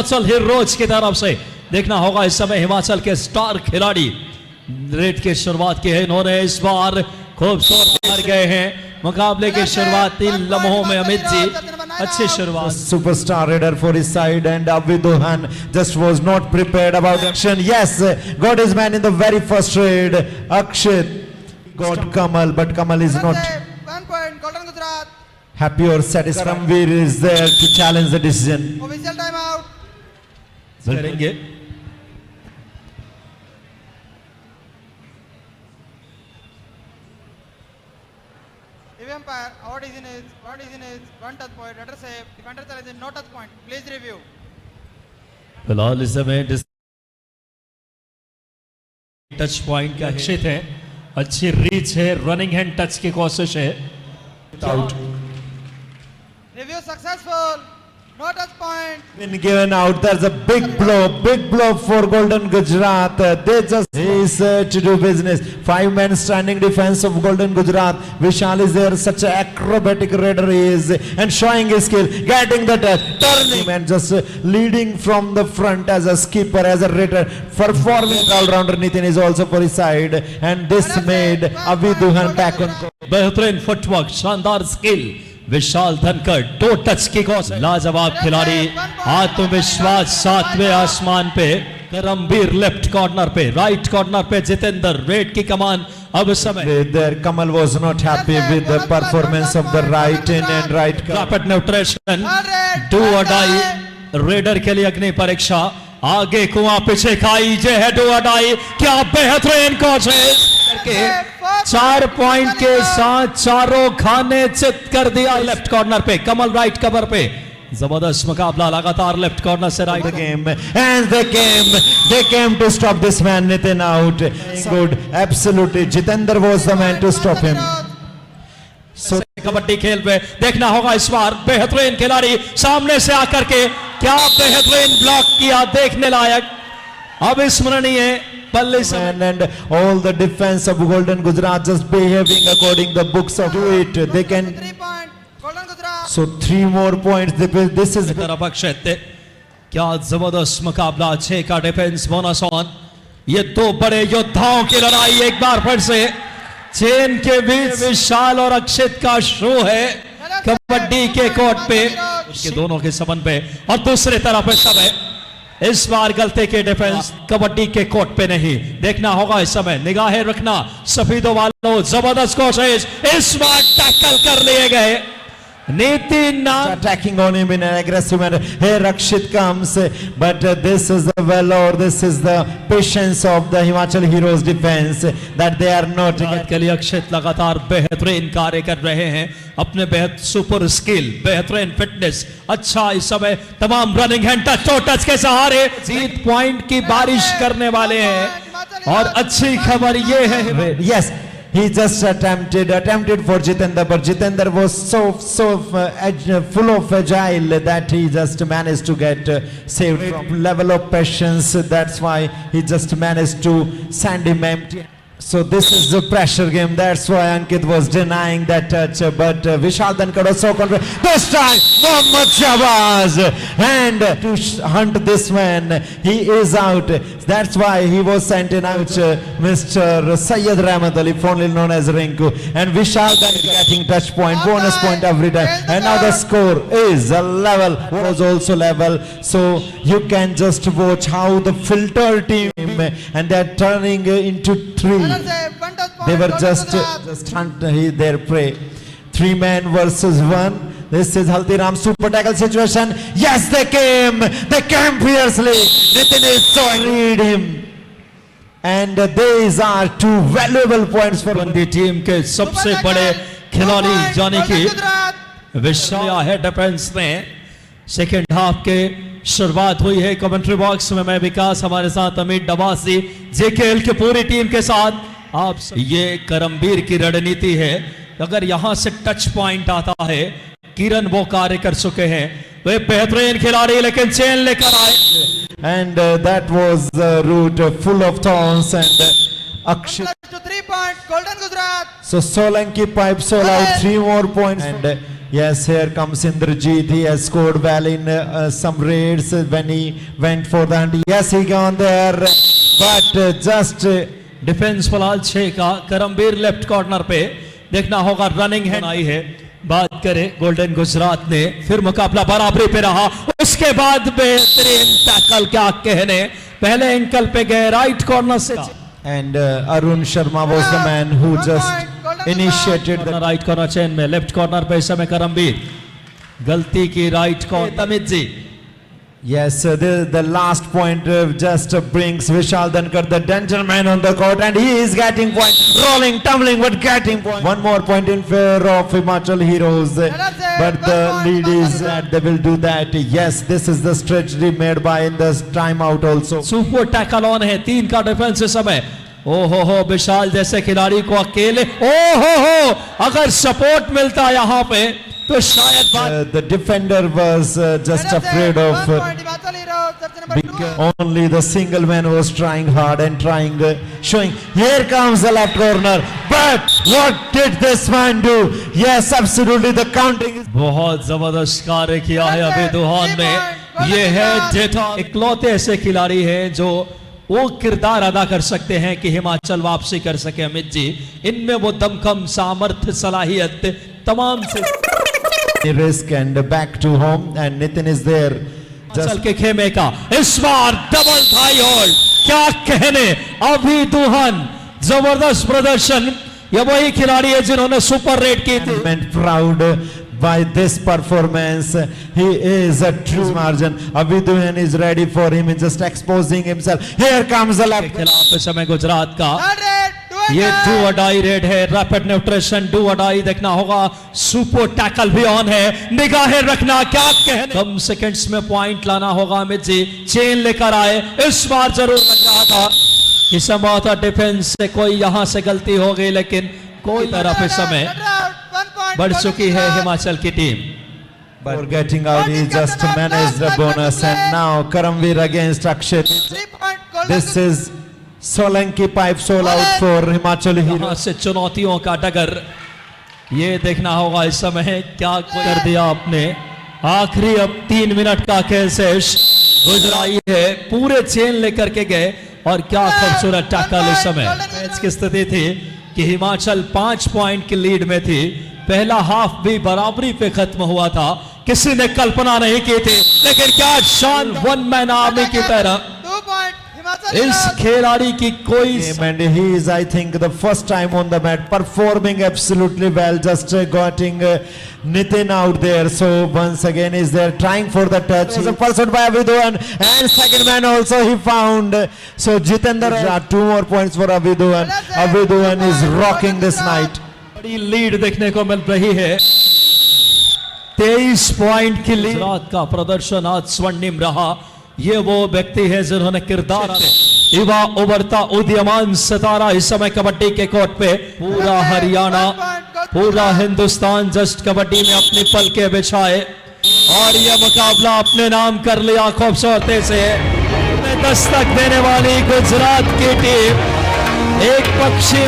Himachal heroes की तरफ से। देखना होगा इस समय हिमाचल के स्टार खिलाड़ी रेड की शुरुआत की है इन्होंने, इस बार खूबसूरत मार गए हैं। मुकाबले की शुरुआती लम्हों में अमित जी अच्छी शुरुआत। Superstar raider for his side, and Aviduhan just was not prepared about action. Yes, got his man in the very first raid. Akshit got Kamal, but Kamal is not 1 point, Golden Gujarat. happy or satisfied. Karamveer is there to challenge the decision. Official timeout. करेंगे Review umpire, our decision is 1 touch point. Raider save. Defender challenge no touch point. Please review. फिलहाल इस समय touch point का अक्षित है, अच्छी reach है, running hand touch की कोशिश है। Out. Review successful. No touch point. Been given out. There's a big blow for Golden Gujarat. They just is to do business. 5 men standing defense of Golden Gujarat. Vishal is there, such an acrobatic raider he is, and showing his skill, getting the touch, turning and just leading from the front as a skipper, as a raider, performing all-rounder. Nitin is also for his side, and this made Aviduhan back on court. बेहतरीन footwork, शानदार skill, विशाल Dhankhar, 2 touch की कोशिश, लाजवाब खिलाड़ी, आत्मविश्वास 7वें आसमान पे। Karambir left corner पे, राइट कॉर्नर पे जितेंद्र, रेड की कमान अब समय। There Kamal was not happy with the performance of the right in and right. Rapid nutrition, do और डाई, रेडर के लिए अग्नि परीक्षा, आगे कुआं पीछे खाई, जे है डू और डाई। क्या बेहतरीन कोशिश करके 4 पॉइंट के साथ चारों खाने चित कर दिया। लेफ्ट कॉर्नर पे कमल, राइट कवर पे जबरदस्त मुकाबला लगातार लेफ्ट कॉर्नर से right. The game and they came to stop this man. Nitin out. Good, absolutely. Jitendra was the man to stop him. So kabaddi खेल पे देखना होगा इस बार बेहतरीन खिलाड़ी सामने से आकर के क्या बेहतरीन ब्लॉक किया, देखने लायक, अविस्मरणीय पल्ले And all the defense of Golden Gujarat just behaving according the books of it. They can 3 point, Golden Gujarat. so 3 more points. This is तरफ अक्षय, क्या जबरदस्त मुकाबला, 6 का डिफेंस बोनस ऑन। ये 2 बड़े योद्धाओं की लड़ाई एक बार फिर से चेन के बीच विशाल और अक्षित का शो है कबड्डी के कोर्ट पे, उसके दोनों के सबन पे, और दूसरी तरफ इस समय इस बार गलती के डिफेंस कबड्डी के कोर्ट पे नहीं। देखना होगा इस समय, निगाहें रखना सफेदों वालों, जबरदस्त कोशिश, इस बार टैकल कर लिए गए। Nitin attacking on him in an aggressive manner. Here Rakshit comes, but this is the valor, this is the patience of the Himachal Heroes defense, that they are not. के लिए अक्षित लगातार बेहतरीन कार्य कर रहे हैं, अपने बेहद सुपर स्किल, बेहतरीन फिटनेस, अच्छा इस समय तमाम रनिंग हैंड टच, टच के सहारे जीत पॉइंट की बारिश करने वाले हैं। और अच्छी खबर ये है, Yes, he just attempted for Jitendra, but Jitendra was so full of agile that he just managed to get saved from level of patience. That's why he just managed to send him empty. So this is the pressure game. That's why Ankit was denying that touch. But Vishal Dhankad was so confident. This time, Mohammad Shahbaz, and to hunt this man, he is out. That's why he was sent in out. Mr. Syed Rahmat Ali, fondly known as Rinku, and Vishal Dhankad getting touch point, bonus point every time. And now the score is a level. Was also level. So you can just watch how the filter team and they're turning into 3. They were just hunt their prey. 3 men versus 1. This is Haldiram super tackle situation. Yes, they came fiercely. Nitin is so read him, and these are 2 valuable points for बंदी team के सबसे बड़े खिलाड़ी यानी कि विशाल है defence में। Second half के शुरुआत हुई है। कमेंट्री बॉक्स में मैं विकास, हमारे साथ अमित डबासी, जेकेएल की पूरी टीम के साथ आप। ये करमवीर की रणनीति है, अगर यहां से टच पॉइंट आता है, किरण वो कार्य कर चुके हैं, वे बेहतरीन खिलाड़ी, लेकिन चेन लेकर आए। And that was the route full of thorns, and Akshit. To 3 point, Golden Gujarat. So Solanki pipes all out 3 more points, and Yes, here comes Indrajit. He has scored well in some raids when he went for the hand. Yes, he gone there, but just defence फिलहाल 6 का Karambir left corner पे देखना होगा running hand आई है। बात करें golden Gujarat ने फिर मुकाबला बराबरी पे रहा, उसके बाद बेहतरीन टैकल क्या कहने, पहले एंकल पे गए राइट कॉर्नर से and Arun Sharma was the man who just initiated the right corner चेन में लेफ्ट कॉर्नर पे इस समय करमबीर गलती की राइट कॉर्नर तमित जी। Yes, the last point just brings Vishal Dhankar, the danger man on the court, and he is getting point, rolling, tumbling, but getting point. One more point in favor of Himachal Heroes, but the lead is that they will do that. Yes, this is the strategy made by in the timeout also. Super tackle on है, 3 का defence इस समय। ओहो हो, विशाल जैसे खिलाड़ी को अकेले, ओहो हो, अगर सपोर्ट मिलता यहाँ पे तो शायद बात The defender was just afraid of Himachal Heroes, jersey number 2. because only the single man was trying hard and trying, showing. Here comes the left corner, but what did this man do? Yes, absolutely, the counting is. बहुत जबरदस्त कार्य किया है अभी दुहान ने। ये है data, इकलौते ऐसे खिलाड़ी हैं जो वो किरदार अदा कर सकते हैं कि हिमाचल वापसी कर सके। अमित जी, इनमें वो दमखम, सामर्थ्य, सलाहियत तमाम से Risk and back to home, and Nitin is there. चल के खेमे का इस बार डबल थाई होल्ड, क्या कहने, अभी दुहान जबरदस्त प्रदर्शन। ये वही खिलाड़ी है जिन्होंने सुपर रेट की थी। And proud by this performance. He is a true margin. Aviduhan is ready for him. He's just exposing himself. Here comes the left. खिलाफ इस समय गुजरात का Third red, ये डू अडाई रेड है, रैपिड न्यूट्रिशन डू अडाई देखना होगा। सुपर टैकल भी on है, निगाहें रखना, क्या कहने, कम सेकंड्स में पॉइंट लाना होगा। अमित जी चेन लेकर आए, इस बार जरूर लग रहा था कि संभवतः डिफेंस से कोई यहां से गलती हो गई, लेकिन कोई तरफ इस समय बढ़ चुकी है हिमाचल की team. For getting out, he just managed the bonus, and now Karamveer against Akshay. 3 point goal. This is Solanki pipe soul out for Himachal यहां Heroes. से चुनौतियों का डगर, ये देखना होगा इस समय क्या कर दिया आपने। आखिरी अब 3 मिनट का खेल शेष, गुजराई है, पूरे चेन लेकर के गए, और क्या खूबसूरत टैकल इस समय। मैच की स्थिति थी कि हिमाचल 5 पॉइंट की लीड में थी, पहला हाफ भी बराबरी पे खत्म हुआ था, किसी ने कल्पना नहीं की थी, लेकिन क्या शान, वन मैन आर्मी की तरह 2 point Himachal इस Heroes. खिलाड़ी की कोई And he is, I think, the first time on the mat, performing absolutely well, just getting Nitin out there. So once again is there trying for the touch. Was a pursuit by Aviduhan, and second man also he found. So Jitendra, 2 more points for Aviduhan. Aviduhan is rocking this night. बड़ी lead देखने को मिल रही है, 23 point की lead. Gujarat का प्रदर्शन आज स्वर्णिम रहा। ये वो व्यक्ति है जिन्होंने किरदार, युवा उभरता उदीयमान सितारा इस समय कबड्डी के कोर्ट पे। पूरा हरियाणा, पूरा हिंदुस्तान जस्ट कबड्डी में अपनी पलके बिछाए, और यह मुकाबला अपने नाम कर लिया खूबसूरती से। दस्तक देने वाली गुजरात की टीम एक पक्षी